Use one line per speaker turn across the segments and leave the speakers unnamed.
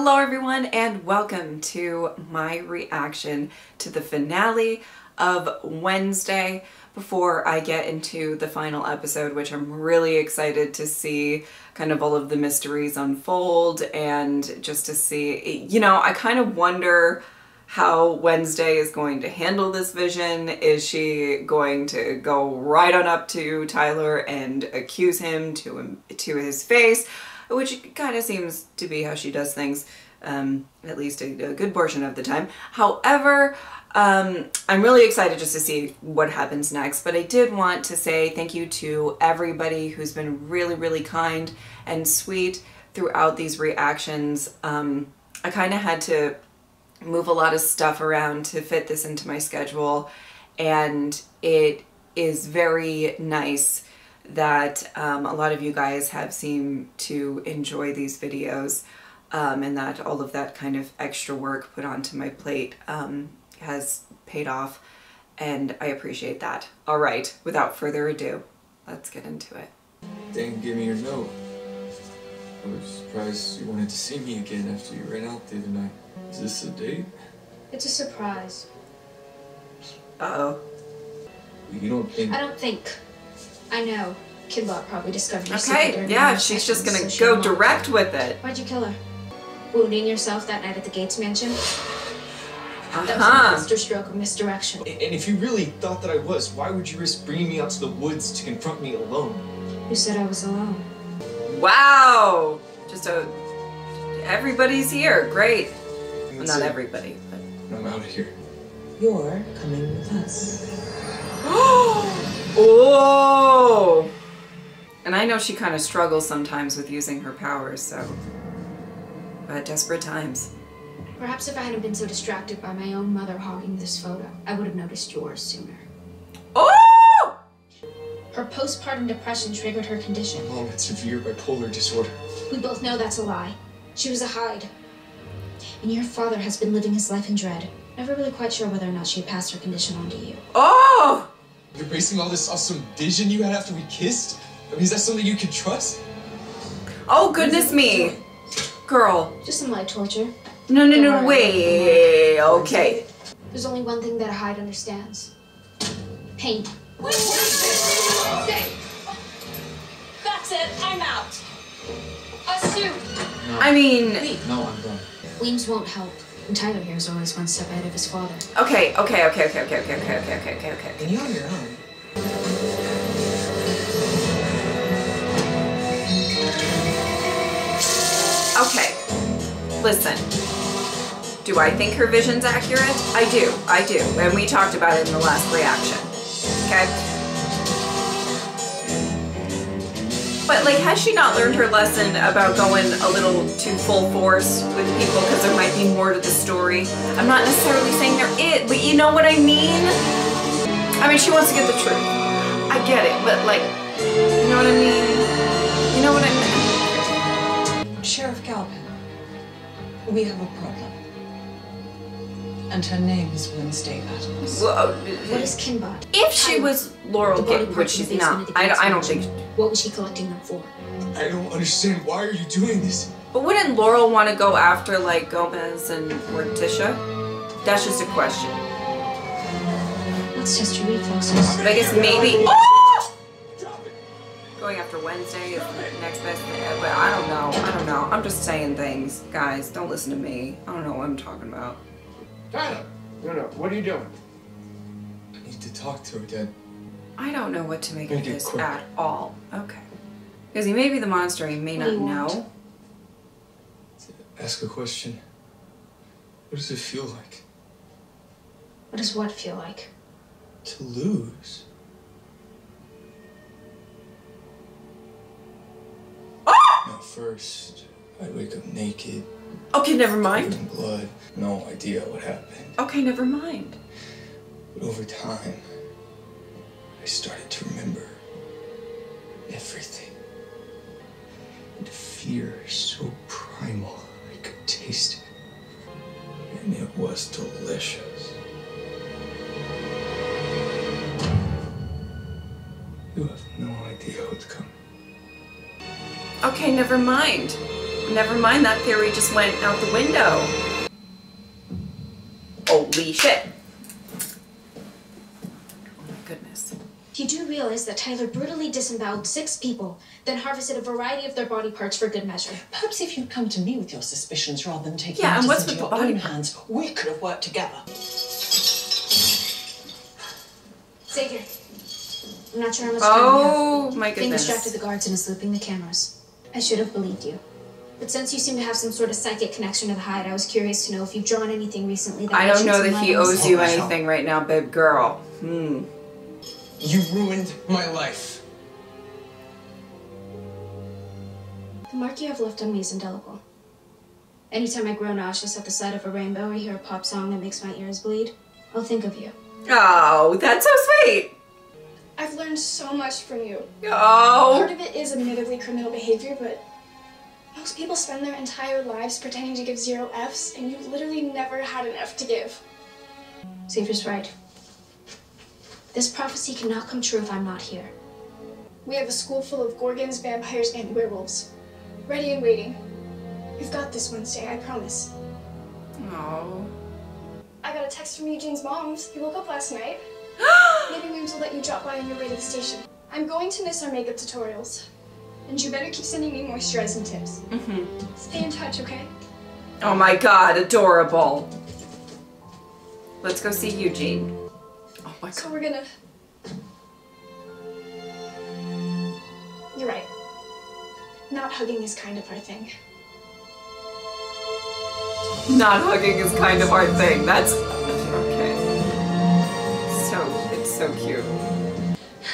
Hello everyone and welcome to my reaction to the finale of Wednesday before I get into the final episode, which I'm really excited to see kind of all of the mysteries unfold and just to see, you know, I kind of wonder how Wednesday is going to handle this vision. Is she going to go right on up to Tyler and accuse him to his face? Which kind of seems to be how she does things, at least a good portion of the time. However, I'm really excited just to see what happens next, but I did want to say thank you to everybody who's been really kind and sweet throughout these reactions. I kind of had to move a lot of stuff around to fit this into my schedule, and it is very nice that a lot of you guys have seemed to enjoy these videos, and that all of that kind of extra work put onto my plate has paid off, and I appreciate that. All right, without further ado, let's get into it.
Dang, give me your note. I was surprised you wanted to see me again after you ran out the other night. Is this a date?
It's a surprise.
Uh-oh.
You don't think...
I don't think. I know. Kidbot probably discovered your
Okay, yeah, she's just gonna go direct with it.
Why'd you kill her? Wounding yourself that night at the Gates mansion? That was a masterstroke of misdirection.
And if you really thought that I was, why would you risk bringing me out to the woods to confront me alone?
Who said I was alone?
Wow! Just everybody's here. Great. Well, not everybody, but...
I'm out of here.
You're coming with us.
Oh! And I know she kind of struggles sometimes with using her powers, so... But desperate times.
Perhaps if I hadn't been so distracted by my own mother hogging this photo, I would have noticed yours sooner.
Oh!
Her postpartum depression triggered her condition.
Mom had severe bipolar disorder.
We both know that's a lie. She was a hide. And your father has been living his life in dread. Never really quite sure whether or not she had passed her condition on to you.
Oh!
You're basing all this off some vision you had after we kissed? I mean, is that something you can trust?
Oh, goodness me. Girl.
Just some light torture.
No, wait. Okay.
There's only one thing that a hide understands. Pain.
Stay. That's it. I'm out. Assume.
No.
I mean...
No, I'm done.
Weems won't help. And Tyler here is always one step ahead of his father.
Okay.
And you're on your own.
Okay. Listen. Do I think her vision's accurate? I do. And we talked about it in the last reaction. Okay? But, like, has she not learned her lesson about going a little too full force with people because there might be more to the story? I'm not necessarily saying there is, but you know what I mean? I mean, she wants to get the truth. I get it, but, like, you know what I mean? You know what I mean?
Sheriff Galvin, we have a problem. And her name is Wednesday Adams.
Well,
What is Kinbot?
if she was Laurel, which she's not, I don't think.
What was she collecting them for?
I don't understand. Why are you doing this?
But wouldn't Laurel want to go after, like, Gomez and Morticia? That's just a question.
Let's test your reflexes.
But I guess maybe... Oh! Going after Wednesday is the next best thing. But I don't know. I'm just saying things. Guys, don't listen to me. I don't know what I'm talking about.
Tyler! No, what are you doing?
I need to talk to her, Dad.
I don't know what to make
Make
of
it
this
quick.
at all. Okay. Because he may be the monster, he may
What
not
do you
know.
want?
Ask a question. What does it feel like?
What does what feel like?
To lose? At first, I'd wake up naked.
Okay, never mind.
covered in blood. No idea what happened.
Okay, never mind.
But over time, I started to remember everything. And fear so primal, I could taste it. And it was delicious. You have no idea what's coming.
Okay, never mind. never mind, that theory just went out the window. Holy shit. Oh my goodness.
You do realize that Tyler brutally disemboweled 6 people, then harvested a variety of their body parts for good measure.
Perhaps if you'd come to me with your suspicions rather than taking
Yeah, and
matters
what's
into
with
your
the body
own
part?
hands, we could have worked together.
Xavier, I'm not sure how much time we have.
Oh my
Thing
goodness.
distracted the guards and is looping the cameras. I should have believed you. But since you seem to have some sort of psychic connection to the Hyde, I was curious to know if you've drawn anything recently that
I don't know
mentions
that he
some
owes you anything right now, babe girl.
You ruined my life.
The mark you have left on me is indelible. Anytime I grow nauseous at the sight of a rainbow or hear a pop song that makes my ears bleed, I'll think of you.
Oh, that's so sweet.
I've learned so much from you.
Oh.
Part of it is admittedly criminal behavior, but most people spend their entire lives pretending to give 0 Fs, and you literally never had an F to give.
Xavier's right. This prophecy cannot come true if I'm not here.
We have a school full of gorgons, vampires, and werewolves. Ready and waiting. We've got this Wednesday, I promise.
Oh.
I got a text from Eugene's mom. He woke up last night. Maybe Williams will let you drop by on your way to the station. I'm going to miss our makeup tutorials. And you better keep sending me moisturizing tips. Stay in touch, okay?
Oh my god, adorable. Let's go see Eugene. Oh my
So
god.
we're gonna... You're right. Not hugging is kind of our thing.
Not hugging is kind of our thing. That's okay. It's so cute.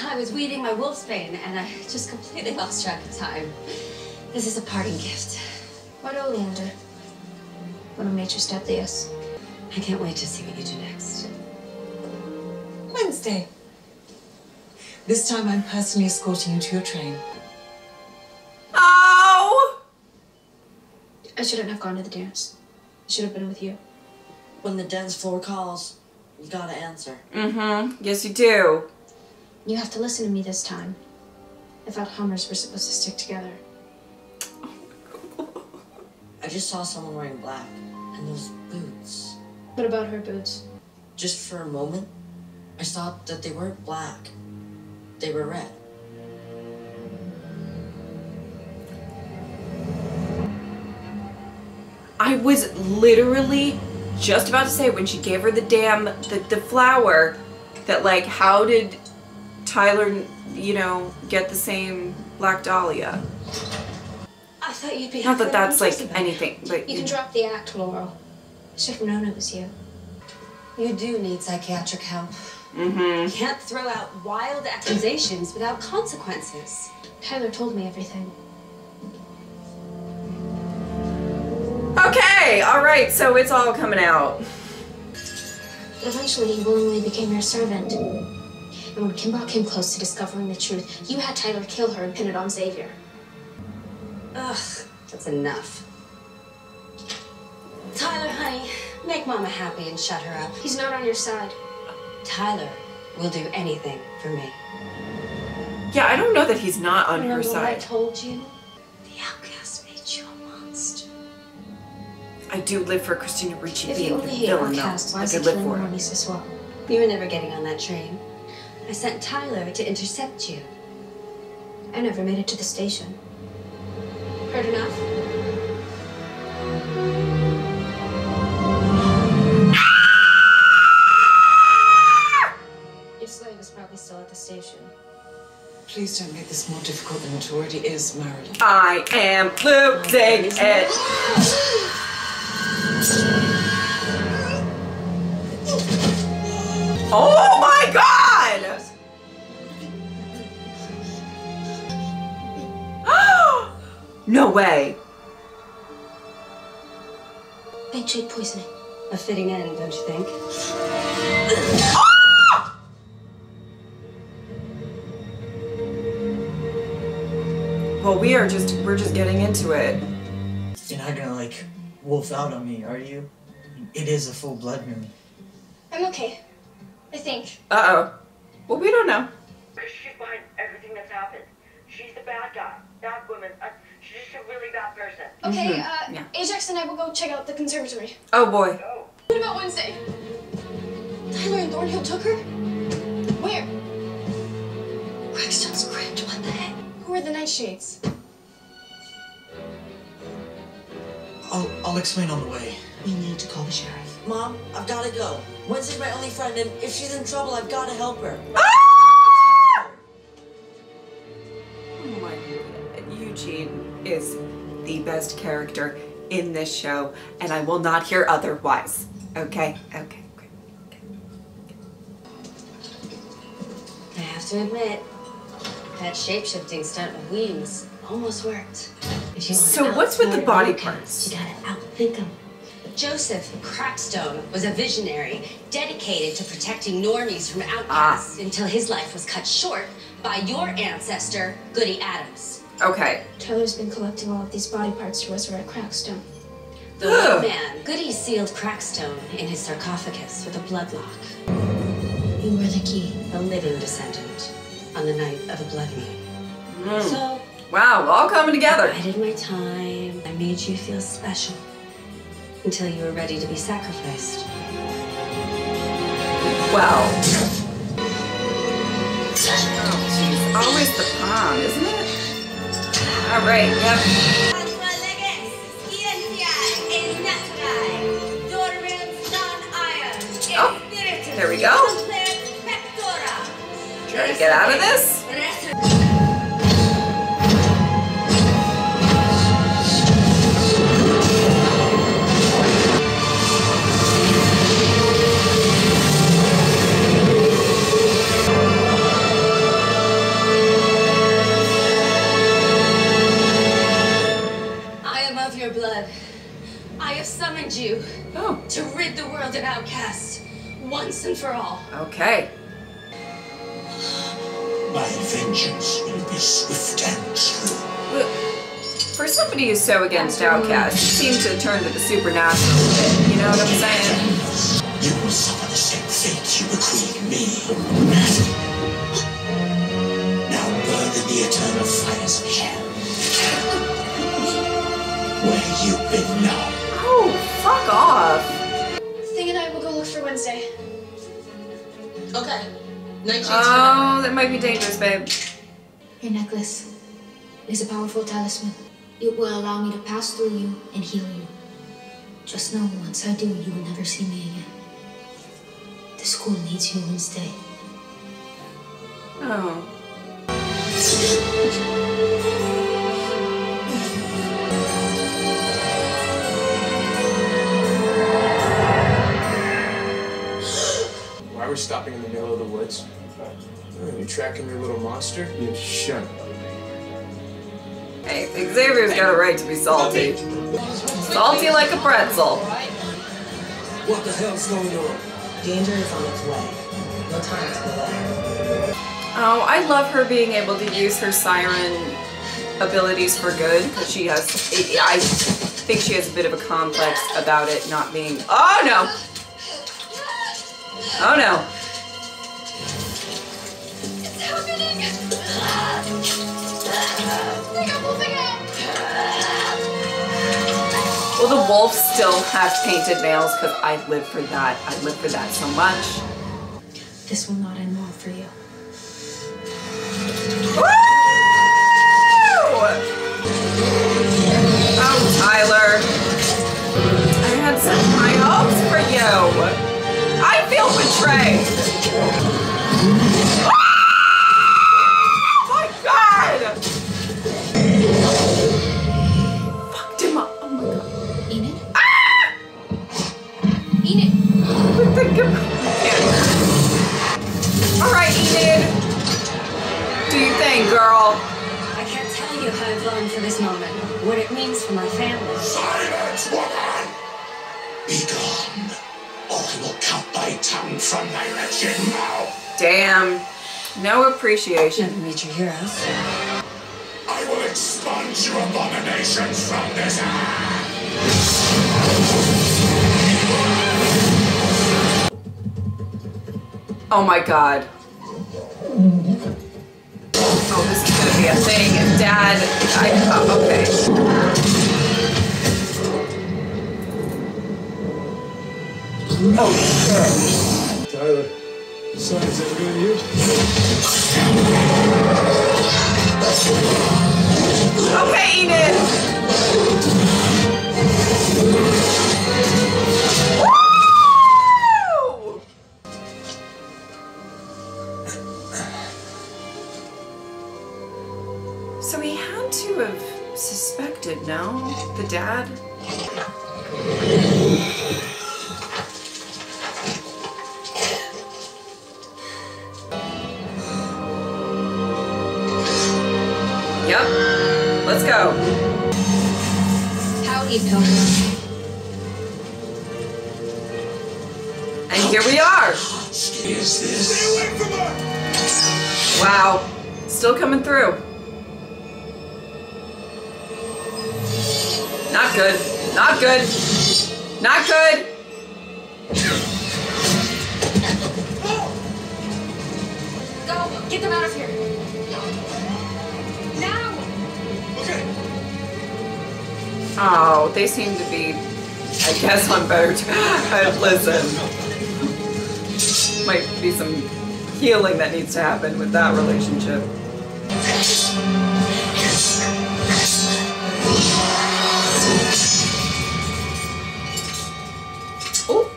I was weeding my wolfsbane and I just completely lost track of time. This is a parting gift.
What oleander? One of nature's deadliest.
I can't wait to see what you do next.
Wednesday. This time I'm personally escorting you to your train.
Oh!
I shouldn't have gone to the dance. I should have been with you.
When the dance floor calls, you gotta answer.
Yes, you do.
You have to listen to me this time. I thought Hummers were supposed to stick together.
I just saw someone wearing black and those boots.
What about her boots?
Just for a moment, I saw that they weren't black. They were red.
I was literally just about to say when she gave her the the flower that like how did Tyler, you know, get the same Black Dahlia?
I thought you'd be
Not that
happy
that's like
about it.
anything, but
You can drop the act, Laurel. I should have known it was you.
You do need psychiatric help. You can't throw out wild accusations without consequences.
Tyler told me everything.
Okay, all right, so it's all coming out.
But eventually, he willingly became your servant. And when Kimball came close to discovering the truth, you had Tyler kill her and pin it on Xavier.
Ugh, that's enough. Tyler, honey, make Mama happy and shut her up.
He's not on your side.
Tyler will do anything for me.
Yeah, I don't know that he's not on her
Remember what I
side.
told you?
The outcast made you a monster.
I do live for Christina Ricci
If you
being the
only hate
villain, though.
outcasts, why
I
is he
could live
killing
for it.
Maurice as well?
You were never getting on that train. I sent Tyler to intercept you.
I never made it to the station. Heard enough? Your slave is probably still at the station.
Please don't make this more difficult than it already is, Marilyn.
I am losing it. Oh my god! No way.
Nightshade poisoning.
A fitting end, don't you think?
Well, we're just getting into it.
You're not gonna, like, wolf out on me, are you? It is a full blood moon.
I'm okay. I think.
Uh-oh. Well, we don't know.
Because she's behind everything that's happened. She's the bad guy. That woman. She's just a really bad person.
Okay,
Yeah.
Ajax and I will go check out the conservatory.
Oh boy.
What about Wednesday? Tyler and Thornhill took her? Where?
Crackstone's crypt, what the heck?
Who are the Nightshades?
I'll explain on the way.
We need to call the sheriff.
Mom, I've gotta go. Wednesday's my only friend, and if she's in trouble, I've gotta help her.
Oh my God. Eugene is the best character in this show, and I will not hear otherwise. Okay? Okay.
I have to admit, that shape-shifting stunt with wings almost worked. If you want
So
to
what's with the
outsmart
body
outcasts,
parts?
You gotta outthink them. Joseph Crackstone was a visionary dedicated to protecting normies from outcasts until his life was cut short by your ancestor, Goody Adams.
Okay.
Tyler's been collecting all of these body parts to resurrect Crackstone.
The white man, Goody sealed Crackstone in his sarcophagus with a bloodlock. You were the key, a living descendant, on the night of the blood moon. So,
wow, all coming together.
I did my time. I made you feel special until you were ready to be sacrificed.
Wow. Oh, geez. Always the palm, isn't it? All right, yep. Oh, there we go. Try to get out of this.
I am of your blood. I have summoned you to rid the world of outcasts once and for all.
Okay.
My vengeance will be swift and true.
For somebody who's so against outcasts, you seem to turn to the supernatural a bit. You know what I'm saying?
You will suffer the same fate you bequeathed me. Now burn in the eternal fires of hell, where you belong.
Oh, fuck off.
Thing and I will go look for Wednesday.
Okay. Night shades
Oh, that might be dangerous, babe.
Your necklace is a powerful talisman. It will allow me to pass through you and heal you. Just know once I do, you will never see me again. The school needs you Wednesday.
Oh.
Why are we stopping in the middle of the woods? Oh, you tracking your little monster? You shut up.
Hey, Xavier's got a right to be salty. Salty like a pretzel.
What the hell's going on? Danger is on its way. No time to delay.
Oh, I love her being able to use her siren abilities for good, because she has, I think she has a bit of a complex about it not being, oh no! Oh no.
It's happening! They got moving out!
Will the wolves still have painted nails? Because I live for that. I live for that so much.
This will not end well for you.
Woo! Oh, Tyler. I had such high hopes for you. I feel betrayed. Oh my God! Fucked him up. Oh my God.
Enid?
Ah!
Enid!
What the All right, Enid. Do your thing, girl.
I can't tell you how I've longed for this moment, what it means for my family.
Silence, woman! Be gone, or I will count thy tongue from thy wretched mouth.
Damn. No appreciation.
Never meet your heroes.
I will expunge your abominations from this earth.
Oh my God. Oh, this is gonna be be a thing if Dad. Okay.
Oh, Tyler. Son, is that really you?
Okay, Enid. Woo! So he had to have suspected, no? The dad? Yep. Let's go.
Howdy, Pilgrim.
And here we are.
Is this? Stay away from her!
Wow. Still coming through. Not good. Not good. Not good.
Go! Get them out of here! Now!
Okay.
Oh, they seem to be, I guess, on better terms. Listen. Might be some healing that needs to happen with that relationship. Oh.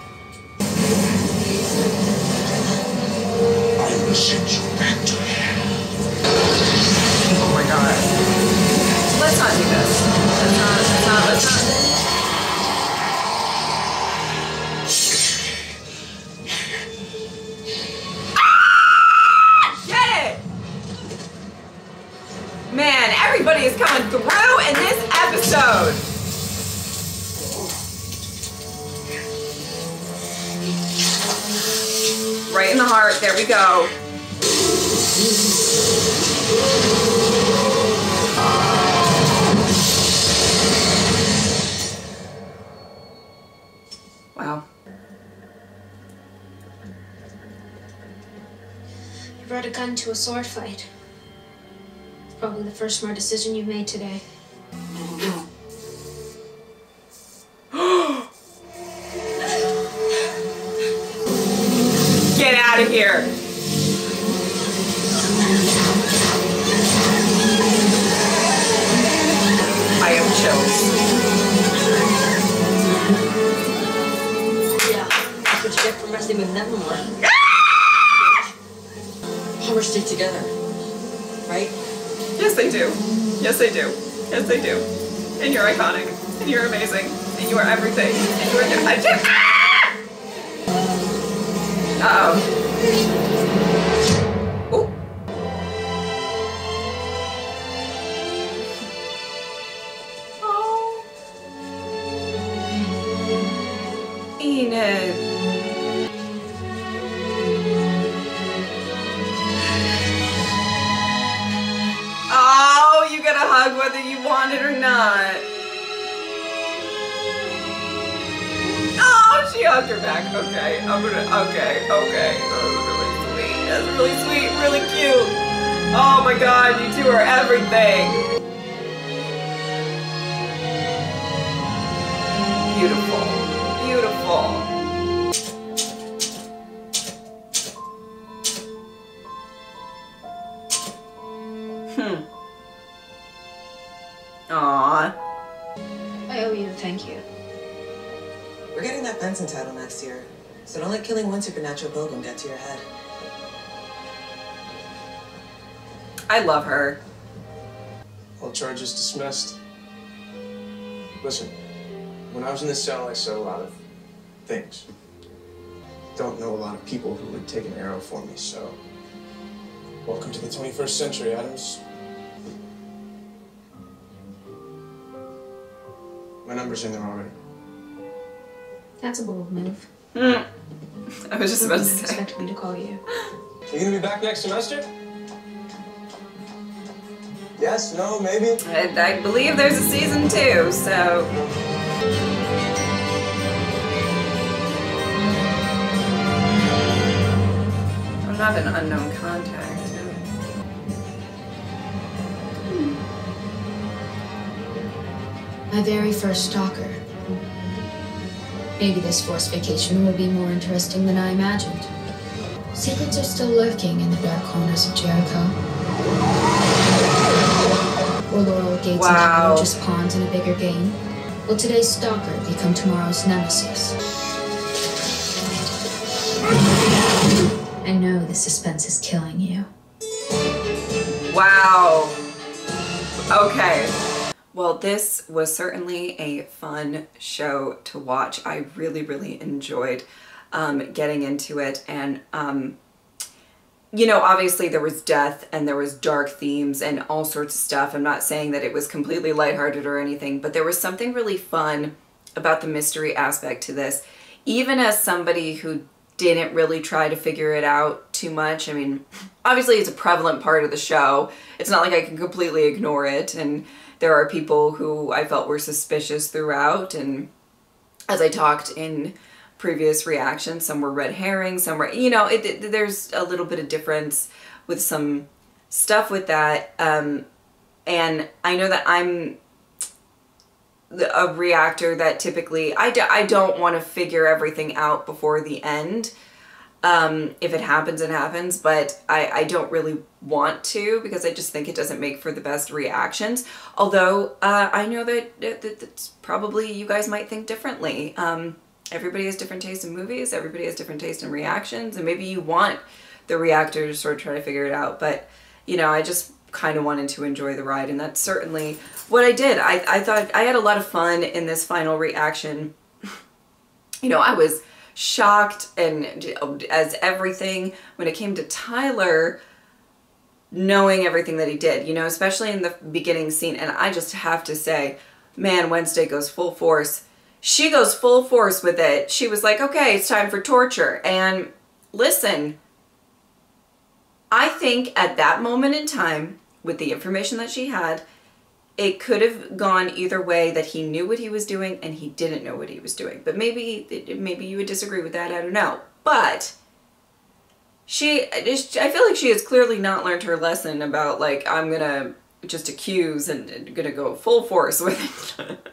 I will send you back to hell.
Oh my god. Let's not do this. Let's not. Man, everybody is coming through in this episode. Right in the heart. There we go. Wow.
You brought a gun to a sword fight. Probably the first smart decision you've made today.
Get out of here. I have chills.
Yeah, that's what you get for messing with Nevermore. We're stick together, right?
Yes, they do. Yes, they do. Yes, they do. And you're iconic. And you're amazing. And you are everything. And you are. I just. Ah! Uh-oh. Oh. Oh. Enid. Oh, you get a hug whether you want it or not. Oh, she hugged her back. Okay, okay. That was really sweet, really cute. Oh my god, you two are everything. Beautiful, beautiful. Aww.
I owe you a thank you.
We're getting that Benson title next year, so don't let killing one supernatural pilgrim get to your head.
I love her.
All charges dismissed. Listen, when I was in the cell, I said a lot of things. Don't know a lot of people who would take an arrow for me, so welcome to the 21st century, Adams. My number's in there already.
That's a bold move.
I was just about to say.
Expect me to call you.
You gonna be back next semester? Yes, no, maybe?
I believe there's a season 2, so. I'm not an unknown contact.
My very first stalker. Maybe this forced vacation will be more interesting than I imagined. Secrets are still lurking in the dark corners of Jericho. Will Laurel Gates and Tyler just pawns in a bigger game? Will today's stalker become tomorrow's nemesis? I know the suspense is killing you.
Wow. Okay. Well, this was certainly a fun show to watch. I really, really enjoyed getting into it. And, you know, obviously there was death and there was dark themes and all sorts of stuff. I'm not saying that it was completely lighthearted or anything, but there was something really fun about the mystery aspect to this. Even as somebody who didn't really try to figure it out too much. I mean, obviously it's a prevalent part of the show. It's not like I can completely ignore it. And there are people who I felt were suspicious throughout. And as I talked in previous reactions, some were red herrings, some were, you know, there's a little bit of difference with some stuff with that. And I know that I'm a reactor that typically, I don't want to figure everything out before the end. If it happens, it happens, but I don't really want to, because I just think it doesn't make for the best reactions. Although I know that's probably, you guys might think differently. Everybody has different tastes in movies, everybody has different taste in reactions, and maybe you want the reactor to sort of try to figure it out. But, you know, I just kind of wanted to enjoy the ride, and that's certainly what I did. I thought I had a lot of fun in this final reaction. You know, I was shocked and as everything when it came to Tyler knowing everything that he did, you know, especially in the beginning scene. And I just have to say, man, Wednesday goes full force. She goes full force with it. She was like, okay, it's time for torture. And listen, I think at that moment in time, with the information that she had, it could have gone either way, that he knew what he was doing and he didn't know what he was doing. But maybe you would disagree with that, I don't know. But I feel like she has clearly not learned her lesson about, like, I'm gonna just accuse and gonna go full force with it.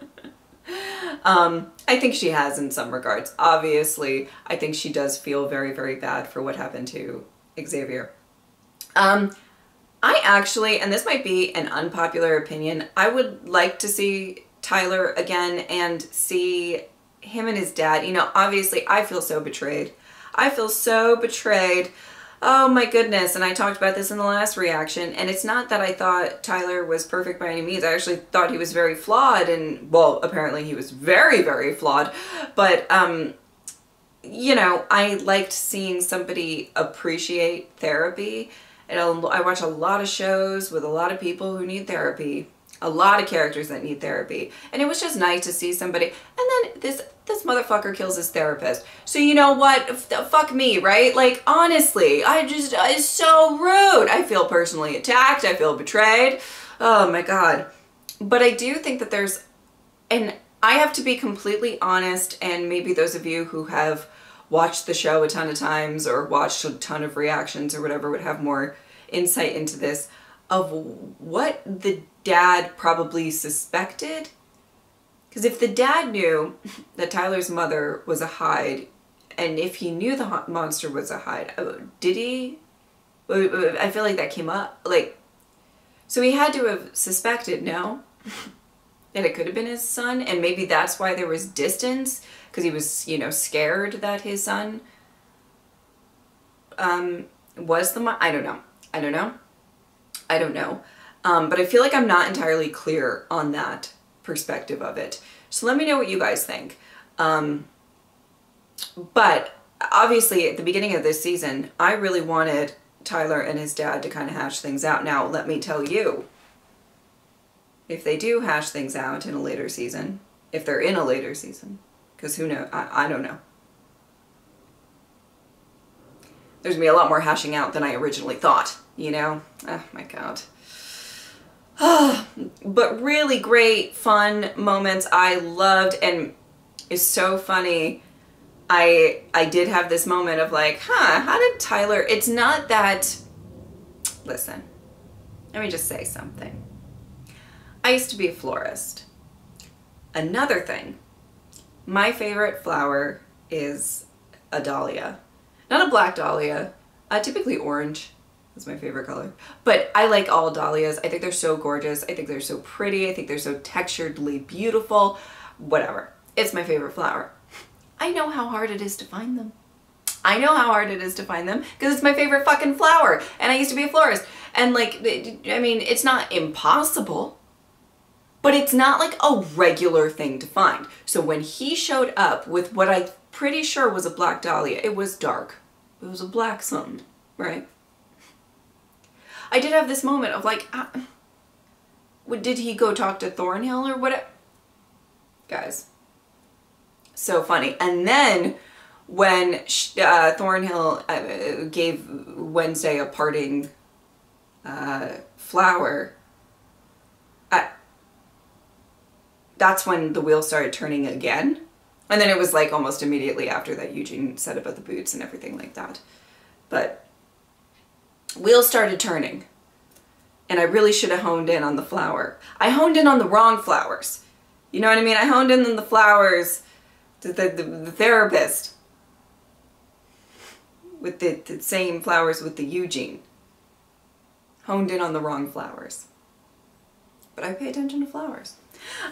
I think she has in some regards. Obviously, I think she does feel very, very bad for what happened to Xavier. I actually, and this might be an unpopular opinion, I would like to see Tyler again and see him and his dad. You know, obviously I feel so betrayed. I feel so betrayed. Oh my goodness. And I talked about this in the last reaction, and it's not that I thought Tyler was perfect by any means. I actually thought he was very flawed, and well, apparently he was very, very flawed. But, you know, I liked seeing somebody appreciate therapy. And I watch a lot of shows with a lot of people who need therapy, a lot of characters that need therapy. And it was just nice to see somebody. And then this motherfucker kills his therapist. So you know what? Fuck me, right? Like, honestly, it's so rude. I feel personally attacked. I feel betrayed. Oh my God. But I do think that and I have to be completely honest, and maybe those of you who have watched the show a ton of times or watched a ton of reactions or whatever would have more insight into this, of what the dad probably suspected. Because if the dad knew that Tyler's mother was a Hyde, and if he knew the monster was a Hyde, did he? I feel like that came up. Like, so he had to have suspected, no? That it could have been his son, and maybe that's why there was distance, because he was, you know, scared that his son was the I don't know. But I feel like I'm not entirely clear on that perspective of it. So let me know what you guys think. But obviously at the beginning of this season, I really wanted Tyler and his dad to kind of hash things out. Now, let me tell you, if they do hash things out in a later season, if they're in a later season, because who knows, I don't know. There's gonna be a lot more hashing out than I originally thought, you know? Oh my God. But really great, fun moments. I loved, and it's so funny. I did have this moment of like, how did Tyler, it's not that, listen, let me just say something. I used to be a florist. Another thing, my favorite flower is a dahlia. Not a black dahlia, typically orange is my favorite color. But I like all dahlias. I think they're so gorgeous. I think they're so pretty. I think they're so texturedly beautiful. Whatever. It's my favorite flower. I know how hard it is to find them. I know how hard it is to find them because it's my favorite fucking flower. And I used to be a florist. And like, I mean, it's not impossible, but it's not like a regular thing to find. So when he showed up with what I'm pretty sure was a black dahlia, it was dark. It was a black something, right? I did have this moment of like, did he go talk to Thornhill or what? Guys, so funny. And then when Thornhill gave Wednesday a parting flower, that's when the wheel started turning again. And then it was like almost immediately after that Eugene said about the boots and everything like that. But wheels started turning. And I really should have honed in on the flower. I honed in on the wrong flowers. You know what I mean? I honed in on the flowers, the therapist, with the same flowers with the Eugene. Honed in on the wrong flowers. But I pay attention to flowers.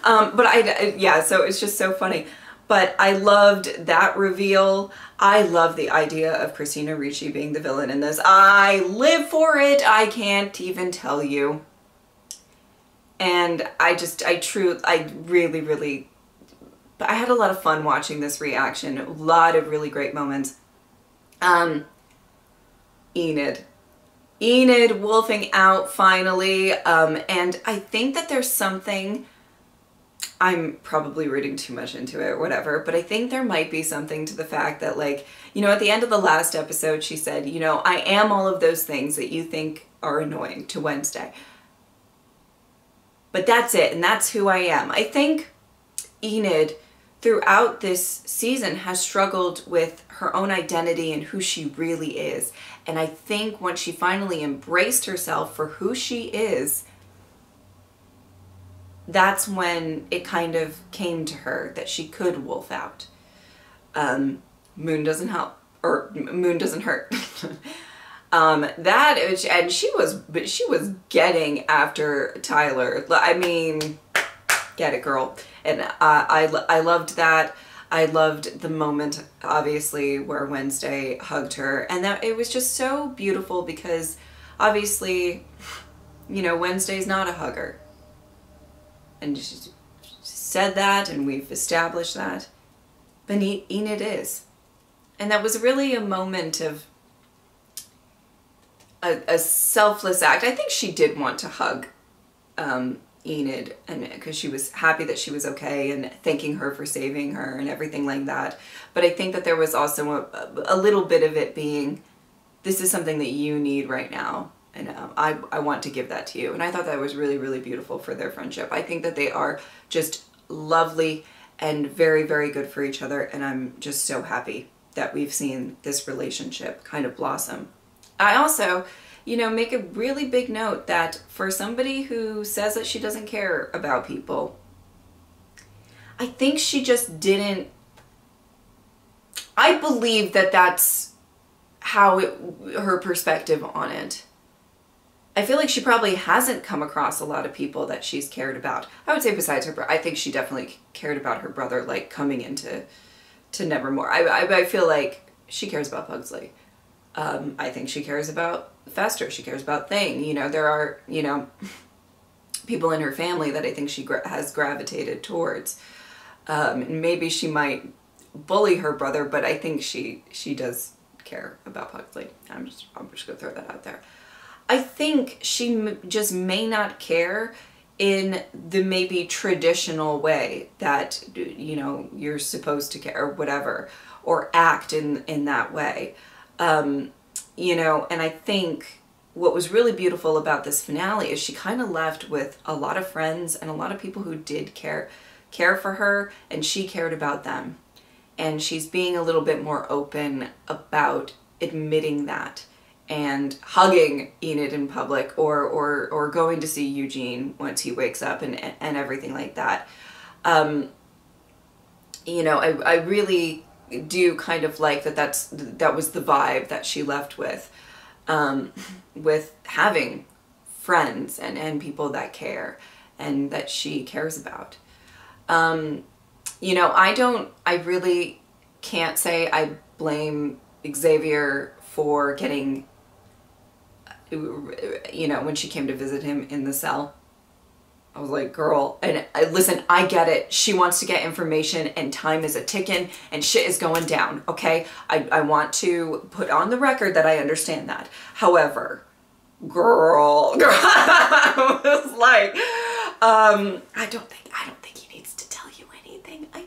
Yeah, so it's just so funny. But I loved that reveal. I love the idea of Christina Ricci being the villain in this. I live for it. I can't even tell you. And I really, I had a lot of fun watching this reaction. A lot of really great moments. Enid wolfing out finally. And I think that there's something, I'm probably reading too much into it or whatever, but I think there might be something to the fact that, like, you know, at the end of the last episode, she said, you know, I am all of those things that you think are annoying to Wednesday. But that's it, and that's who I am. I think Enid, throughout this season, has struggled with her own identity and who she really is. And I think when she finally embraced herself for who she is, that's when it kind of came to her that she could wolf out. Moon doesn't help, or Moon doesn't hurt. And she was getting after Tyler. I mean, get it, girl. And I loved that. I loved the moment, obviously, where Wednesday hugged her, and that it was just so beautiful because, obviously, you know, Wednesday's not a hugger. And she said that, and we've established that. But Enid is. And that was really a moment of a selfless act. I think she did want to hug Enid, and because she was happy that she was okay and thanking her for saving her and everything like that. But I think that there was also a little bit of it being, this is something that you need right now. And I want to give that to you. And I thought that was really, really beautiful for their friendship. I think that they are just lovely and very, very good for each other. And I'm just so happy that we've seen this relationship kind of blossom. I also, you know, make a really big note that for somebody who says that she doesn't care about people, I think she just didn't, I believe that that's how her perspective on it. I feel like she probably hasn't come across a lot of people that she's cared about. I would say besides her brother. I think she definitely cared about her brother, like coming into Nevermore. I feel like she cares about Pugsley. I think she cares about Fester. She cares about Thing. You know, there are, you know, people in her family that I think she has gravitated towards. Maybe she might bully her brother, but I think she does care about Pugsley. I'm just gonna throw that out there. I think she just may not care in the maybe traditional way that, you know, you're supposed to care or whatever, or act in that way. You know, and I think what was really beautiful about this finale is she kind of left with a lot of friends and a lot of people who did care for her, and she cared about them. And she's being a little bit more open about admitting that, and hugging Enid in public, or going to see Eugene once he wakes up, and everything like that. You know, I really do kind of like that was the vibe that she left with having friends and people that care and that she cares about. You know, I really can't say I blame Xavier for getting, you know, when she came to visit him in the cell. I was like, girl, and listen, I get it. She wants to get information and time is a ticking and shit is going down, okay? I want to put on the record that I understand that. However, girl, I was like, I don't think he needs to tell you anything. I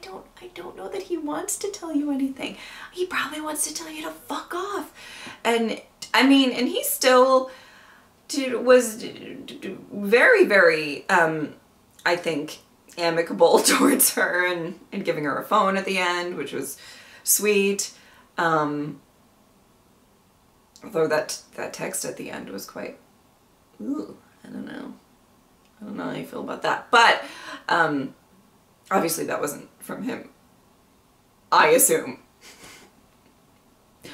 don't know that he wants to tell you anything. He probably wants to tell you to fuck off. And I mean, and he still was very, very, I think, amicable towards her and giving her a phone at the end, which was sweet. Although that text at the end was quite, ooh, I don't know how you feel about that. But obviously that wasn't from him, I assume.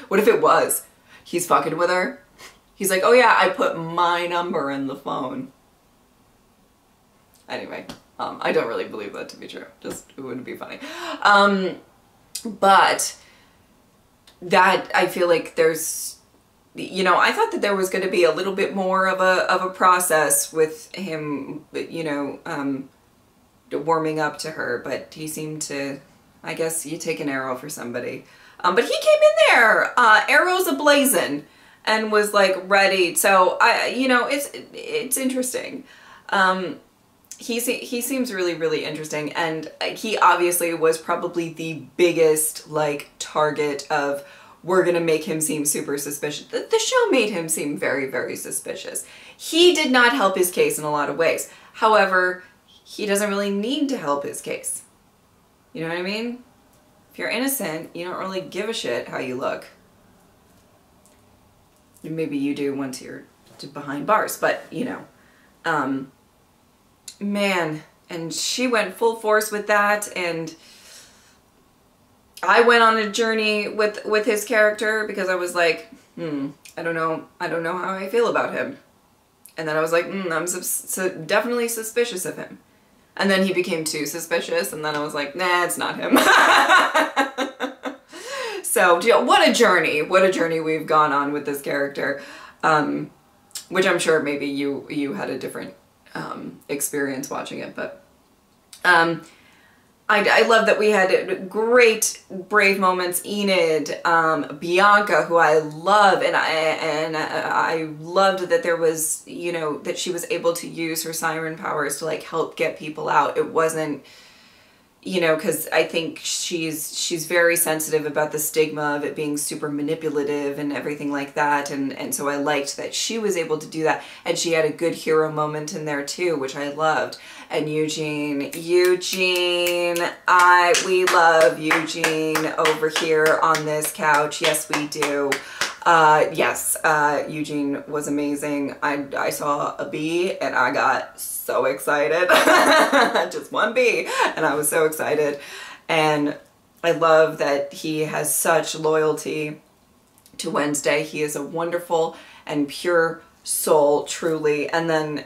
What if it was? He's fucking with her. He's like, oh yeah, I put my number in the phone. Anyway, I don't really believe that to be true. Just, it wouldn't be funny. But that, I feel like there's, you know, I thought that there was going to be a little bit more of a process with him, you know, warming up to her, but he seemed to, I guess you take an arrow for somebody. But he came in there, arrows ablazing, and was like ready. So you know, it's interesting. He seems really, really interesting, and he obviously was probably the biggest like target of, we're gonna make him seem super suspicious. The show made him seem very, very suspicious. He did not help his case in a lot of ways. However, he doesn't really need to help his case. You know what I mean? If you're innocent, you don't really give a shit how you look. Maybe you do once you're behind bars, but you know, man, and she went full force with that, and I went on a journey with his character because I was like, I don't know how I feel about him. And then I was like, I'm definitely suspicious of him. And then he became too suspicious, and then I was like, nah, it's not him. So, you know, what a journey we've gone on with this character, which I'm sure maybe you had a different experience watching it, but I love that we had great brave moments. Enid, Bianca, who I love, and I loved that there was, you know, that she was able to use her siren powers to like help get people out. It wasn't, you know, because I think she's very sensitive about the stigma of it being super manipulative and everything like that, and so I liked that she was able to do that, and she had a good hero moment in there too, which I loved. And Eugene, we love Eugene over here on this couch. Yes, we do. Yes, Eugene was amazing. I saw a bee and I got so excited. Just one bee, and I was so excited. And I love that he has such loyalty to Wednesday. He is a wonderful and pure soul, truly. And then,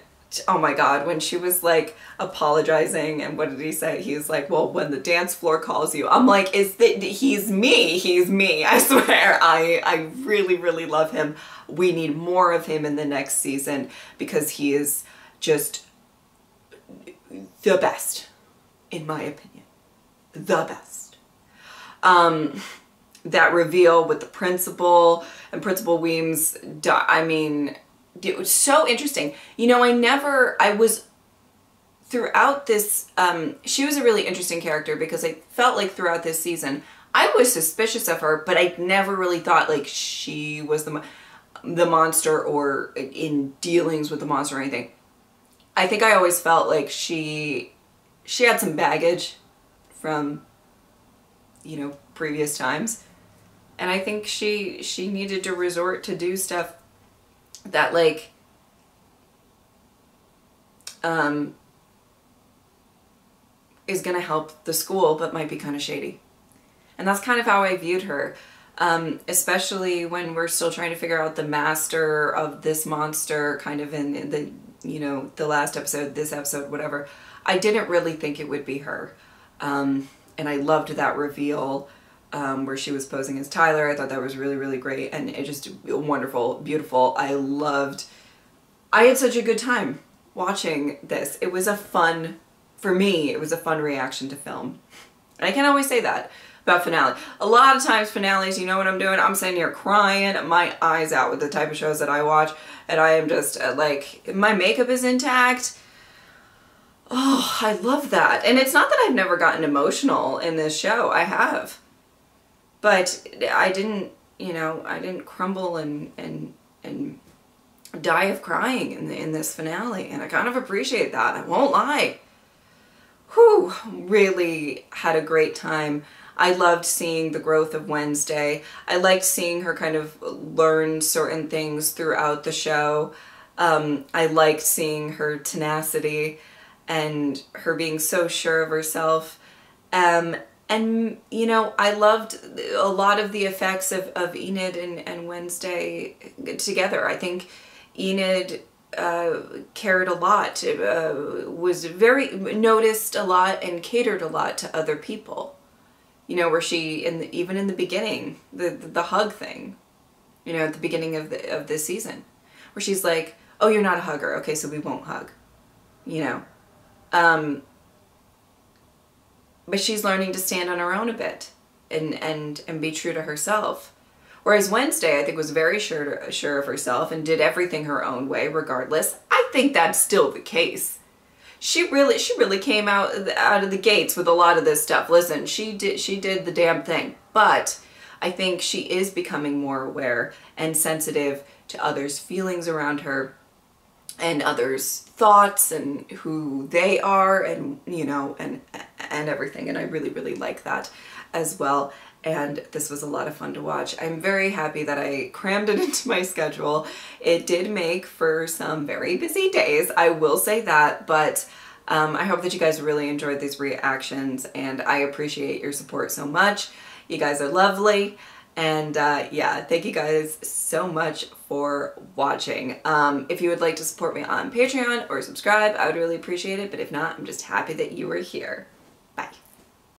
oh my God, when she was like apologizing, and what did he say? He's like, well, when the dance floor calls you. I'm like, he's me, I swear. I really, really love him. We need more of him in the next season because he is just the best, in my opinion. The best. That reveal with the principal and Principal Weems, I mean, it was so interesting. You know, I was throughout this, she was a really interesting character because I felt like throughout this season, I was suspicious of her, but I never really thought like she was the monster or in dealings with the monster or anything. I think I always felt like she had some baggage from, you know, previous times. And I think she needed to resort to do stuff that like is going to help the school, but might be kind of shady. And that's kind of how I viewed her, especially when we're still trying to figure out the master of this monster kind of in the, you know, the last episode, this episode, whatever. I didn't really think it would be her. And I loved that reveal where she was posing as Tyler. I thought that was really, really great. And it just wonderful, beautiful. I had such a good time watching this. It was a fun, for me, it was a fun reaction to film. And I can't always say that about finale. A lot of times finales, you know what I'm doing? I'm sitting here crying my eyes out with the type of shows that I watch. And I am just like, my makeup is intact. Oh, I love that. And it's not that I've never gotten emotional in this show. I have. But I didn't, you know, I didn't crumble and die of crying in this finale. And I kind of appreciate that. I won't lie. Whew, really had a great time. I loved seeing the growth of Wednesday. I liked seeing her kind of learn certain things throughout the show. I liked seeing her tenacity and her being so sure of herself. And, you know, I loved a lot of the effects of Enid and Wednesday together. I think Enid cared a lot, was very noticed a lot and catered a lot to other people. You know, where she, even in the beginning, the hug thing, you know, at the beginning of this season, where she's like, oh, you're not a hugger. Okay, so we won't hug, you know. But she's learning to stand on her own a bit and be true to herself. Whereas Wednesday, I think, was very sure of herself and did everything her own way regardless. I think that's still the case. She really came out of the gates with a lot of this stuff. Listen, she did the damn thing. But I think she is becoming more aware and sensitive to others' feelings around her and others' thoughts and who they are, and, you know, and everything. And I really, really like that as well. And this was a lot of fun to watch. I'm very happy that I crammed it into my schedule. It did make for some very busy days, I will say that, but I hope that you guys really enjoyed these reactions, and I appreciate your support so much. You guys are lovely, and yeah, thank you guys so much for watching. If you would like to support me on Patreon or subscribe, I would really appreciate it, but if not, I'm just happy that you were here.